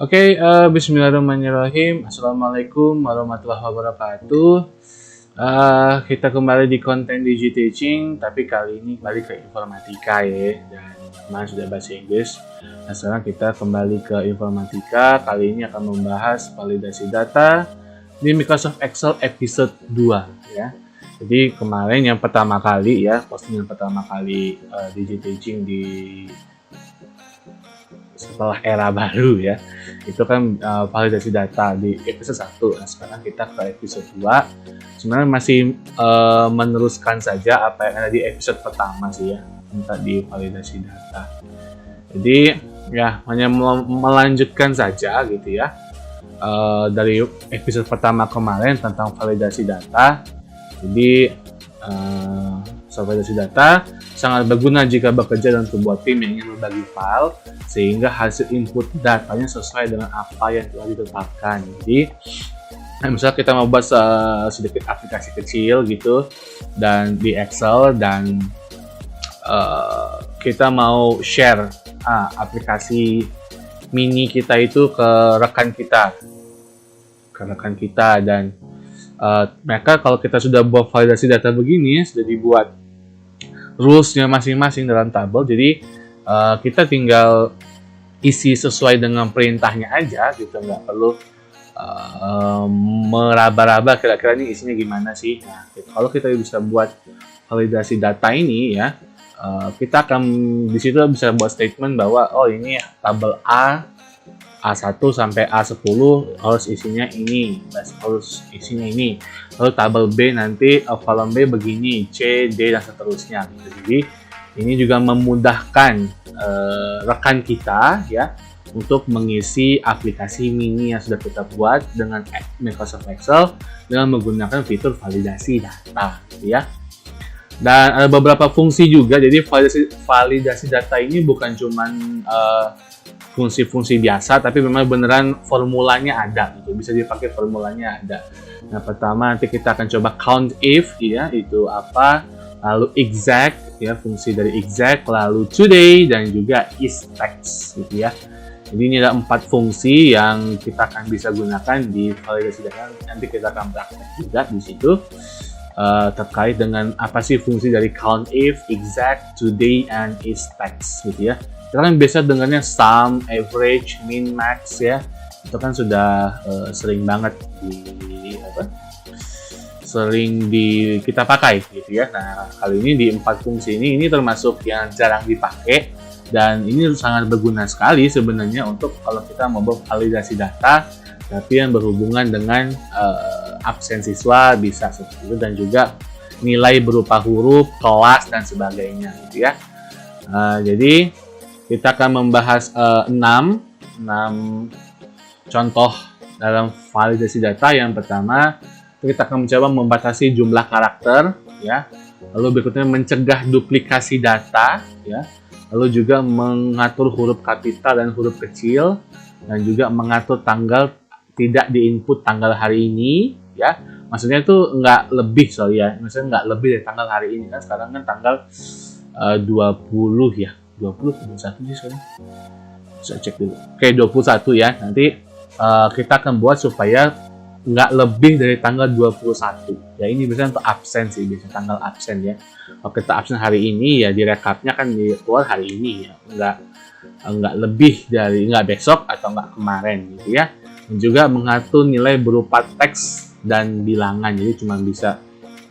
Bismillahirrahmanirrahim. Assalamualaikum warahmatullahi wabarakatuh. Kita kembali di konten Digi Teaching, tapi kali ini balik ke informatika ya. Dan kemarin sudah bahasa Inggris. Nah, sekarang kita kembali ke informatika. Kali ini akan membahas validasi data di Microsoft Excel episode 2 ya. Jadi kemarin yang pertama kali ya, postingan pertama kali Digi Teaching di setelah era baru ya, itu kan validasi data di episode 1. Nah, sekarang kita ke episode 2. Sebenarnya masih meneruskan saja apa yang ada di episode pertama sih ya, tentang di validasi data. Jadi ya hanya melanjutkan saja gitu ya, dari episode pertama kemarin tentang validasi data. Jadi validasi data sangat berguna jika bekerja dalam sebuah tim yang ingin berbagi file sehingga hasil input datanya sesuai dengan apa yang telah ditetapkan. Jadi misalnya kita mau buat sedikit aplikasi kecil gitu dan di Excel, dan kita mau share aplikasi mini kita itu ke rekan kita, dan mereka kalau kita sudah buat validasi data begini, sudah dibuat rules-nya masing-masing dalam tabel, jadi kita tinggal isi sesuai dengan perintahnya aja gitu, nggak perlu meraba-raba kira-kira ini isinya gimana sih. Nah, gitu. Kalau kita bisa buat validasi data ini ya, kita akan di situ bisa buat statement bahwa ini tabel A1 sampai A10 harus isinya ini, harus isinya ini. Lalu tabel B nanti kolom B begini, C, D dan seterusnya. Jadi ini juga memudahkan rekan kita ya untuk mengisi aplikasi mini yang sudah kita buat dengan Microsoft Excel dengan menggunakan fitur validasi data ya. Dan ada beberapa fungsi juga. Jadi validasi data ini bukan cuman fungsi-fungsi biasa, tapi memang beneran formulanya ada gitu, bisa dipakai formulanya ada. Nah, pertama nanti kita akan coba count if ya, itu apa, lalu exact ya, fungsi dari exact, lalu today, dan juga is text gitu ya. Jadi ini ada 4 fungsi yang kita akan bisa gunakan di validasi data. Nanti kita akan praktek juga di situ terkait dengan apa sih fungsi dari count if, exact, today, and is text gitu ya. Kita kan biasa dengarnya sum, average, min, max ya. Itu kan sudah sering banget kita pakai gitu ya. Nah, kali ini di 4 fungsi ini termasuk yang jarang dipakai, dan ini sangat berguna sekali sebenarnya untuk kalau kita mau validasi data tapi yang berhubungan dengan absen siswa bisa seperti itu, dan juga nilai berupa huruf, kelas dan sebagainya gitu ya. Jadi kita akan membahas 6 contoh dalam validasi data. Yang pertama, kita akan mencoba membatasi jumlah karakter ya. Lalu berikutnya mencegah duplikasi data ya. Lalu juga mengatur huruf kapital dan huruf kecil, dan juga mengatur tanggal tidak diinput tanggal hari ini ya. Maksudnya itu nggak lebih maksudnya nggak lebih dari tanggal hari ini, kan sekarang kan tanggal 20 ya. 21 sih sekarang. Saya cek dulu. Oke, 21 ya. Nanti kita akan buat supaya nggak lebih dari tanggal 21. Ya, ini biasanya untuk absen sih, biasanya tanggal absen ya. Kalau kita absen hari ini ya, di rekapnya kan keluar hari ini ya. Nggak lebih dari, nggak besok atau nggak kemarin gitu ya. Dan juga mengatur nilai berupa teks dan bilangan. Jadi cuma bisa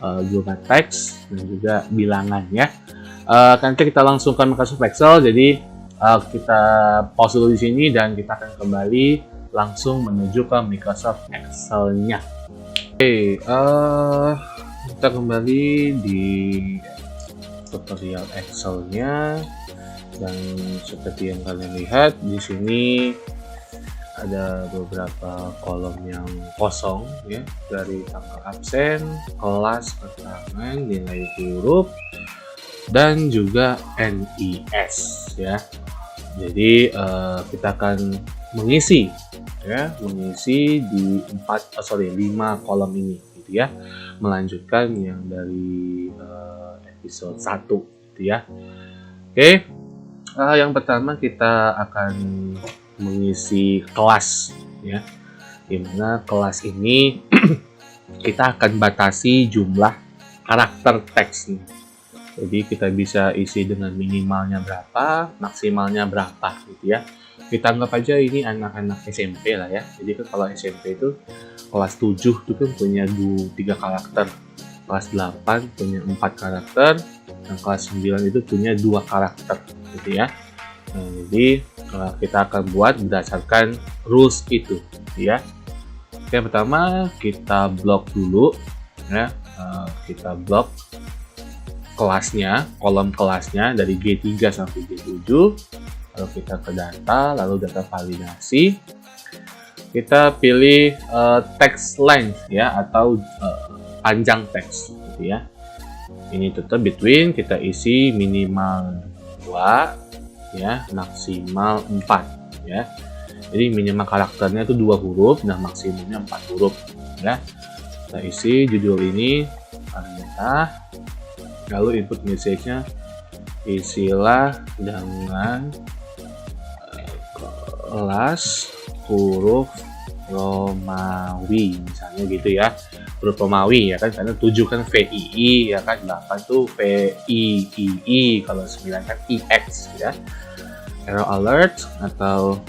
berupa teks dan juga bilangan ya. Nanti kita langsung ke Microsoft Excel. Jadi kita pause dulu di sini dan kita akan kembali langsung menuju ke Microsoft Excel-nya. Oke, kita kembali di tutorial Excel-nya, dan seperti yang kalian lihat di sini ada beberapa kolom yang kosong ya, dari tanggal absen, kelas, keterangan, nilai huruf, dan juga NIS ya. Jadi kita akan mengisi di 5 kolom ini gitu ya, melanjutkan yang dari episode 1 gitu ya. Oke, yang pertama kita akan mengisi kelas ya, dimana kelas ini kita akan batasi jumlah karakter teksnya. Jadi kita bisa isi dengan minimalnya berapa, maksimalnya berapa gitu ya. Kita anggap aja ini anak-anak SMP lah ya. Jadi kan kalau SMP itu kelas 7 itu kan punya 3 karakter, kelas 8 punya 4 karakter, dan kelas 9 itu punya 2 karakter gitu ya. Nah, jadi kita akan buat berdasarkan rules itu ya. Yang pertama kita blok dulu ya, kita blok kelasnya, kolom kelasnya dari G3 sampai G7. Lalu kita ke data, lalu data validasi. Kita pilih text length ya, atau panjang teks gitu ya. Ini tetap between, kita isi minimal 2 ya, maksimal 4 ya. Jadi minimal karakternya itu 2 huruf dan maksimumnya 4 huruf ya. Kita isi judul ini Anita. Lalu input message-nya isilah dengan kelas huruf Romawi misalnya gitu ya, huruf Romawi ya kan, karena 7 kan VII ya kan, 8 tuh VIII, kalau 9 kan IX ya. Error alert atau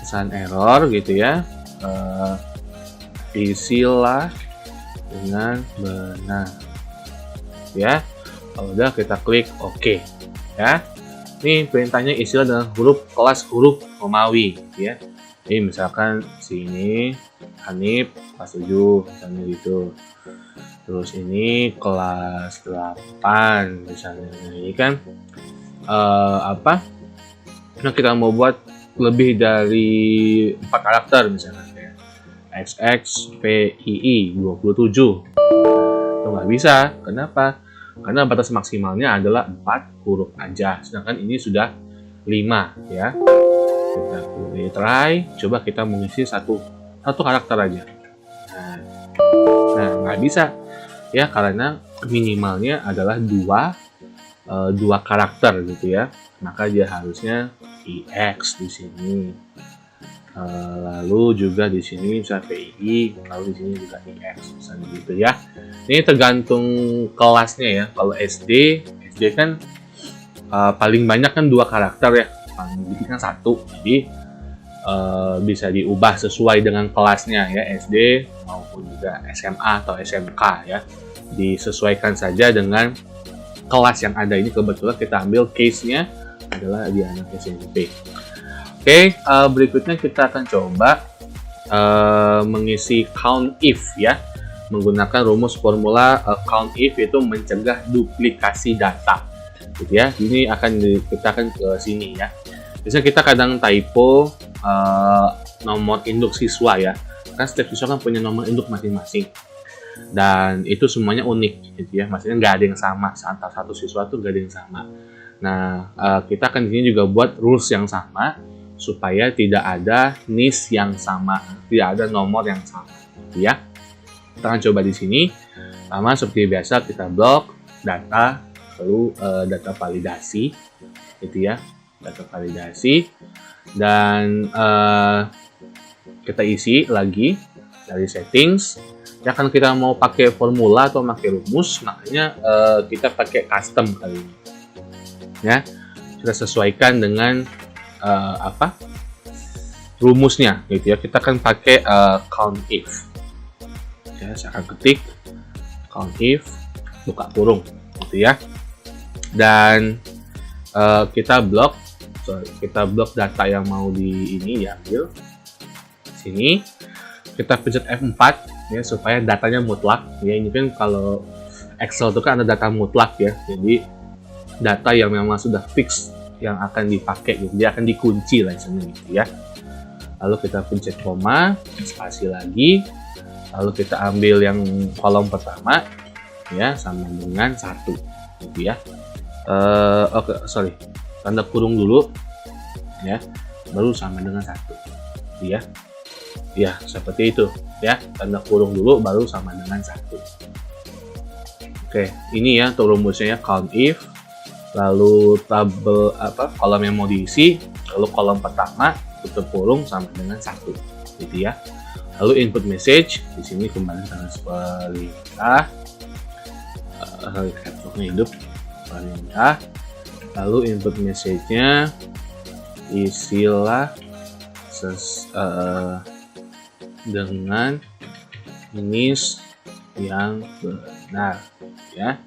pesan error gitu ya, isilah dengan benar ya. Kalau udah kita klik OK ya. Ini perintahnya isilah dengan kelas huruf Romawi ya. Ini misalkan sini Hanif kelas 7 misalnya gitu. Terus ini kelas 8 misalnya. Ini kan Nah, kita mau buat lebih dari 4 karakter misalnya kayak XXVII 27. Itu nggak bisa. Kenapa? Karena batas maksimalnya adalah 4 huruf aja, sedangkan ini sudah 5 ya. Kita pilih try, coba kita mengisi satu karakter aja. Nah nggak bisa ya, karena minimalnya adalah 2 karakter gitu ya, maka dia harusnya IX di sini. Lalu juga di sini bisa PI, lalu di sini juga IX misalnya gitu ya. Ini tergantung kelasnya ya. Kalau SD kan paling banyak kan 2 karakter ya, paling dikit kan 1. Jadi bisa diubah sesuai dengan kelasnya ya, SD maupun juga SMA atau SMK ya. Disesuaikan saja dengan kelas yang ada. Ini kebetulan kita ambil case-nya adalah di anak SMP. Oke, berikutnya kita akan coba mengisi count if ya, menggunakan rumus formula count if itu mencegah duplikasi data gitu ya. Ini kita akan ke sini ya. Biasanya kita kadang typo nomor induk siswa ya, kan setiap siswa kan punya nomor induk masing-masing dan itu semuanya unik gitu ya, maksudnya nggak ada yang sama, antara satu siswa tuh nggak ada yang sama. Nah, kita akan di sini juga buat rules yang sama supaya tidak ada NIS yang sama, tidak ada nomor yang sama gitu ya. Kita akan coba di sini. Sama seperti biasa kita blok data, lalu data validasi gitu ya, data validasi, dan kita isi lagi dari settings ya. Kan kita mau pakai formula atau pakai rumus, makanya kita pakai custom kali ini ya. Kita sesuaikan dengan rumusnya gitu ya. Kita akan pakai count if ya. Saya akan ketik count if buka kurung gitu ya, dan kita blok data yang mau diambil sini. Kita pencet F4 ya supaya datanya mutlak ya. Ini kan kalau Excel itu kan ada data mutlak ya, jadi data yang memang sudah fix yang akan dipakai gitu, dia akan dikunci lah istilahnya gitu ya. Lalu kita pencet koma, spasi lagi, lalu kita ambil yang kolom pertama ya sama dengan 1 gitu ya. Tanda kurung dulu ya, baru sama dengan 1 gitu ya. Ya seperti itu ya, tanda kurung dulu baru sama dengan 1. Oke, ini ya untuk rumusnya ya, count if, lalu tabel kolom yang mau diisi, Lalu kolom pertama tutup kurung sama dengan 1, gitu ya. Lalu input message di sini kembali dengan perintah, capsule hidup perintah. Lalu input message-nya isilah dengan nis yang benar, ya.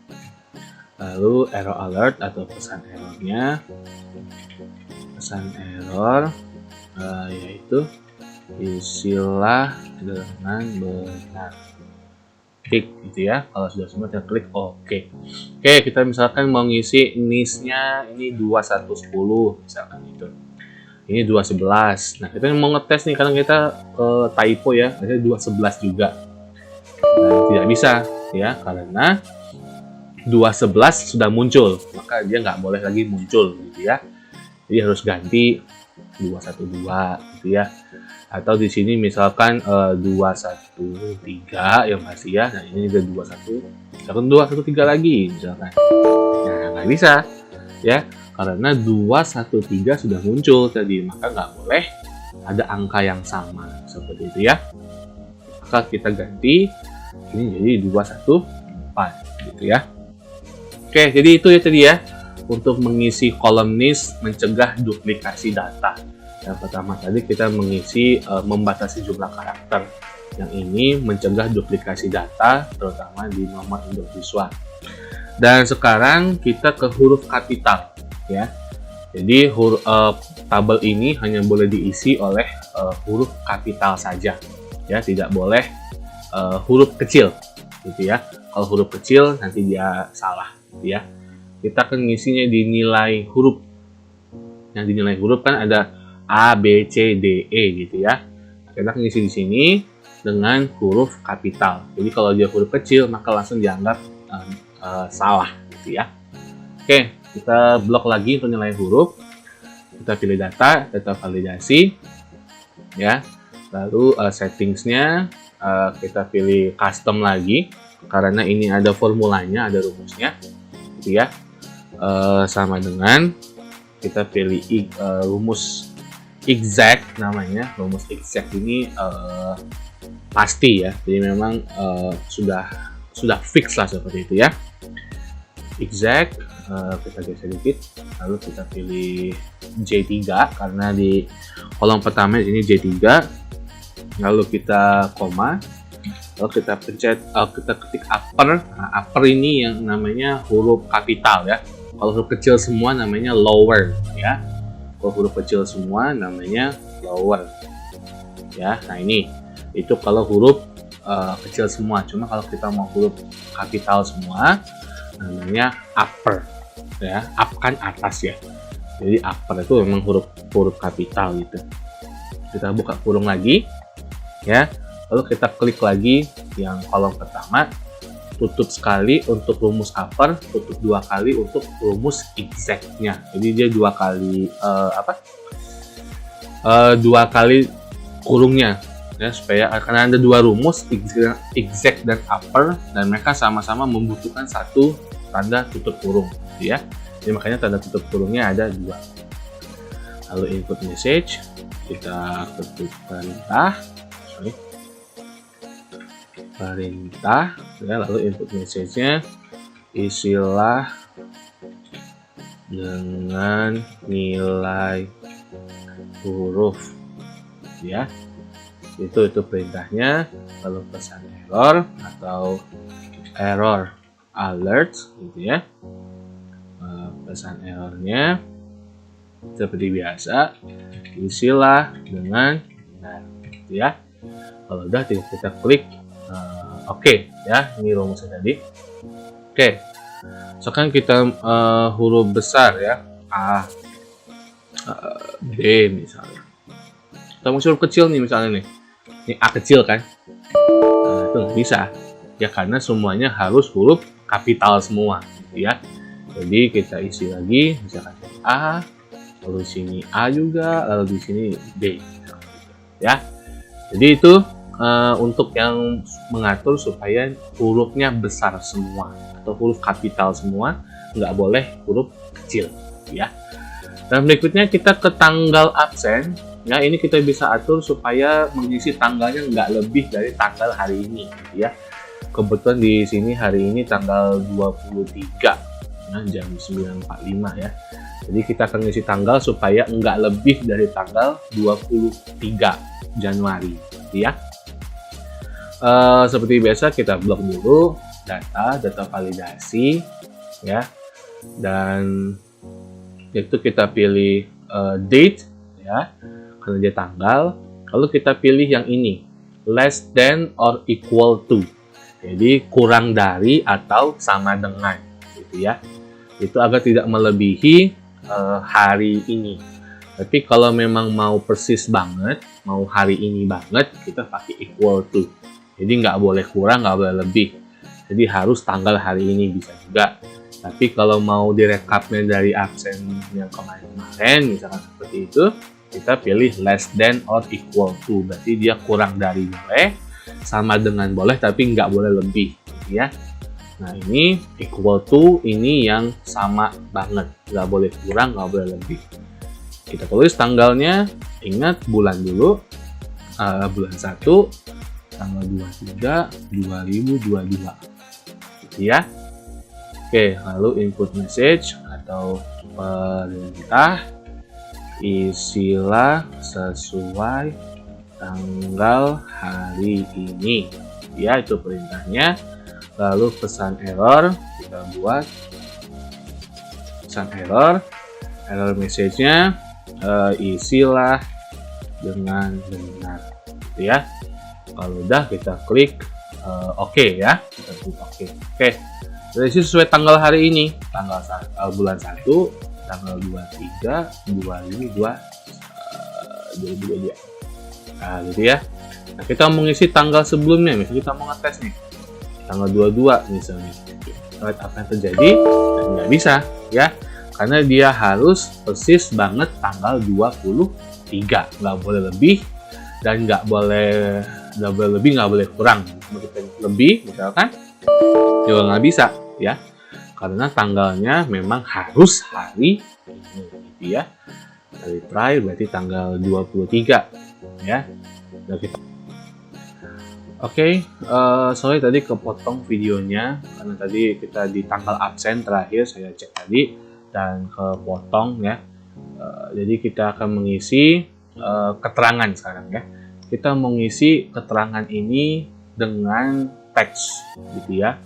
Lalu error alert atau pesan errornya, yaitu isilah dengan benar, klik gitu ya. Kalau sudah semua kita klik OK. Oke, kita misalkan mau ngisi nis-nya ini 2110 misalkan itu. Ini 211. Nah, kita mau ngetes nih karena kita typo ya, ada 211 juga. Nah, tidak bisa ya karena 211 sudah muncul, maka dia nggak boleh lagi muncul gitu ya. Jadi harus ganti 212 gitu ya. Atau di sini misalkan 213 yang pasti ya. Nah, ini udah 21, misalkan 213 lagi misalkan. Nah, nggak bisa ya karena 213 sudah muncul tadi, maka nggak boleh ada angka yang sama seperti itu ya. Maka kita ganti ini jadi 214 gitu ya. Oke, jadi itu ya tadi ya untuk mengisi kolom nis mencegah duplikasi data. Yang pertama tadi kita mengisi membatasi jumlah karakter. Yang ini mencegah duplikasi data terutama di nomor induk siswa. Dan sekarang kita ke huruf kapital ya. Jadi tabel ini hanya boleh diisi oleh huruf kapital saja ya, tidak boleh huruf kecil gitu ya. Kalau huruf kecil nanti dia salah gitu ya. Kita akan ngisinya di nilai huruf. Yang di nilai huruf kan ada A, B, C, D, E gitu ya. Kita akan ngisi di sini dengan huruf kapital. Jadi kalau dia huruf kecil maka langsung dianggap salah gitu ya. Oke, kita blok lagi untuk nilai huruf. Kita pilih data validasi ya. Lalu settingsnya kita pilih custom lagi karena ini ada formulanya, ada rumusnya gitu ya. Sama dengan kita pilih rumus exact namanya. Rumus exact ini pasti ya, jadi memang sudah fix lah seperti itu ya. Exact kita geser dikit, lalu kita pilih J3 karena di kolom pertama ini J3, lalu kita koma, lalu kita pencet, kita ketik upper. Nah, upper ini yang namanya huruf kapital ya. Kalau huruf kecil semua namanya lower ya. Kalau huruf kecil semua namanya lower ya. Nah ini itu kalau huruf kecil semua. Cuma kalau kita mau huruf kapital semua namanya upper ya. Up kan atas ya. Jadi upper itu memang huruf kapital gitu. Kita buka kurung lagi ya. Lalu kita klik lagi yang kolom pertama, tutup sekali untuk rumus upper, tutup 2 kali untuk rumus exact-nya. Jadi dia 2 kali 2 kali kurungnya ya, supaya karena ada 2 rumus exact dan upper dan mereka sama-sama membutuhkan 1 tanda tutup kurung gitu ya. Jadi makanya tanda tutup kurungnya ada 2. Lalu input message kita ketik perintah ya, lalu input message-nya isilah dengan nilai huruf ya. Itu perintahnya. Lalu pesan error atau error alert gitu ya. Pesan errornya seperti biasa isilah dengan benar gitu ya. Kalau udah kita klik Oke ya, ini rumusnya tadi. Oke, sekarang kita huruf besar ya, A, B misalnya. Kita mau huruf kecil nih misalnya nih, ini A kecil kan? Nah, itu nggak bisa ya karena semuanya harus huruf kapital semua, gitu ya. Jadi kita isi lagi, misalkan A, lalu di sini A juga, lalu di sini B, ya. Jadi itu untuk yang mengatur supaya hurufnya besar semua atau huruf kapital semua, nggak boleh huruf kecil ya. Dan berikutnya kita ke tanggal absen. Ya, ini kita bisa atur supaya mengisi tanggalnya nggak lebih dari tanggal hari ini, gitu ya. Kebetulan di sini hari ini tanggal 23, ya, jam 9.45 ya. Jadi kita akan ngisi tanggal supaya nggak lebih dari tanggal 23 Januari, gitu ya. Seperti biasa kita blok dulu data validasi, ya. Dan itu kita pilih date, ya, karena dia tanggal. Lalu kita pilih yang ini, less than or equal to. Jadi kurang dari atau sama dengan, gitu ya. Itu agar tidak melebihi hari ini. Tapi kalau memang mau persis banget, mau hari ini banget, kita pakai equal to. Jadi nggak boleh kurang, nggak boleh lebih. Jadi harus tanggal hari ini, bisa juga. Tapi kalau mau direkapnya dari absen yang kemarin-kemarin, misalkan seperti itu, kita pilih less than or equal to. Berarti dia kurang dari boleh, sama dengan boleh, tapi nggak boleh lebih, gitu ya. Nah, ini equal to, ini yang sama banget, nggak boleh kurang, nggak boleh lebih. Kita tulis tanggalnya, ingat bulan dulu, bulan 1, tanggal 23, 2022, gitu ya. Oke, lalu input message atau perintah, isilah sesuai tanggal hari ini, ya, itu perintahnya. Lalu pesan error, kita buat pesan error message-nya, isilah dengan benar, gitu ya. Kalau udah, kita klik OK ya, kita klik OK. Oke, dari sini sesuai tanggal hari ini, tanggal bulan 1, tanggal 23, 2022. Nah, gitu ya. Nah, kita mau ngisi tanggal sebelumnya, misalnya kita mau ngetes nih, tanggal 22 misalnya. Lihat apa yang terjadi, dan nggak bisa, ya. Karena dia harus persis banget tanggal 23, nggak boleh lebih, dan nggak boleh lebih, nggak boleh kurang. Mau kita lebih, misalkan, juga nggak bisa, ya. Karena tanggalnya memang harus hari ini, gitu ya. Dari try berarti tanggal 23, ya. Oke, sorry tadi kepotong videonya karena tadi kita di tanggal absen terakhir saya cek tadi dan kepotong ya. Jadi kita akan mengisi keterangan sekarang ya. Kita mengisi keterangan ini dengan teks, gitu ya.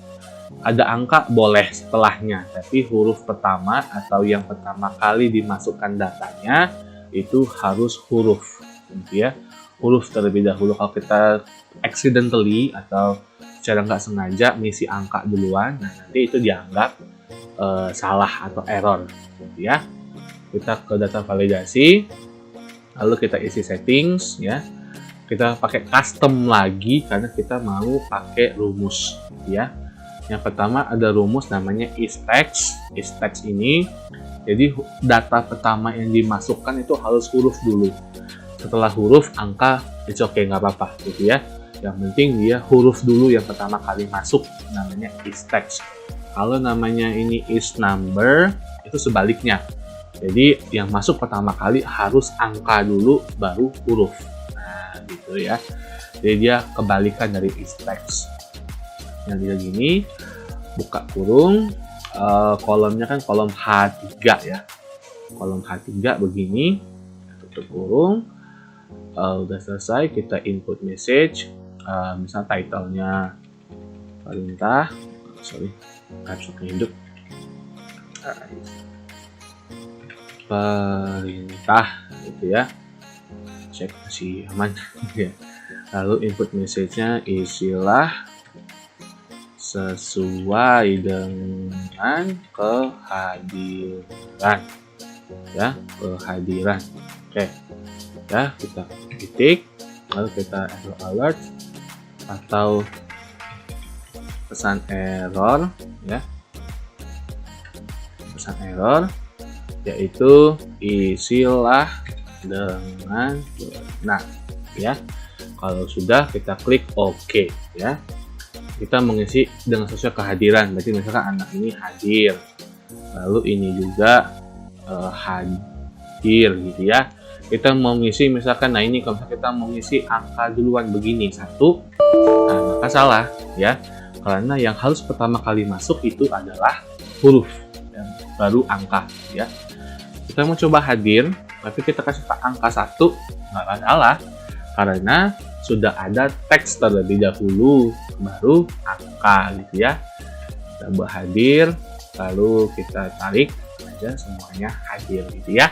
Ada angka boleh setelahnya, tapi huruf pertama atau yang pertama kali dimasukkan datanya itu harus huruf, gitu ya. Huruf terlebih dahulu. Kalau kita accidentally atau secara nggak sengaja ngisi angka duluan, nah nanti itu dianggap salah atau error, gitu ya. Kita ke data validasi, lalu kita isi settings ya. Kita pakai custom lagi karena kita mau pakai rumus, gitu ya. Yang pertama ada rumus namanya is-text. Is-text ini, jadi data pertama yang dimasukkan itu harus huruf dulu. Setelah huruf, angka, it's okay, nggak apa-apa, gitu ya. Yang penting dia huruf dulu yang pertama kali masuk, namanya is-text. Kalau namanya ini is number, itu sebaliknya. Jadi yang masuk pertama kali harus angka dulu, baru huruf. Nah, gitu ya. Jadi dia kebalikan dari is-text. Yang tidak gini, buka kurung, kolomnya kan kolom H3 ya. Kolom H3 begini, tutup kurung. Udah selesai, kita input message, misal title-nya perintah, hidup, perintah, gitu ya. Cek masih aman. Lalu input message-nya isilah sesuai dengan kehadiran, ya, kehadiran. Oke. Ya, kita titik, lalu kita error alert atau pesan error ya. Pesan error yaitu isilah dengan benar ya. Kalau sudah, kita klik OK ya. Kita mengisi dengan sesuai kehadiran, berarti misalkan anak ini hadir, lalu ini juga hadir gitu ya. Kita mau ngisi misalkan, nah ini kalau misalkan kita mau ngisi angka duluan begini 1, nah maka salah ya, karena yang harus pertama kali masuk itu adalah huruf ya, baru angka ya. Kita mau coba hadir tapi kita kasih angka 1, nggak masalah karena sudah ada teks terlebih dahulu baru angka gitu ya. Kita buat hadir lalu kita tarik aja semuanya hadir gitu ya.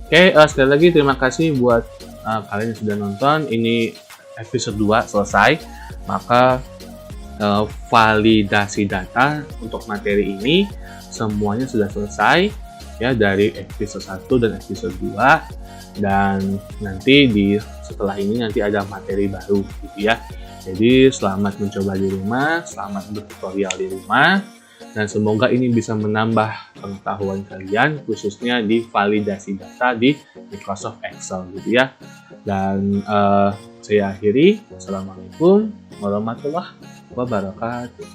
Oke, sekali lagi terima kasih buat kalian yang sudah nonton. Ini episode 2 selesai. Maka validasi data untuk materi ini semuanya sudah selesai ya, dari episode 1 dan episode 2. Dan nanti setelah ini nanti ada materi baru gitu ya. Jadi selamat mencoba di rumah, selamat bertutorial di rumah. Dan semoga ini bisa menambah pengetahuan kalian khususnya di validasi data di Microsoft Excel gitu ya. Dan saya akhiri. Assalamualaikum warahmatullahi wabarakatuh.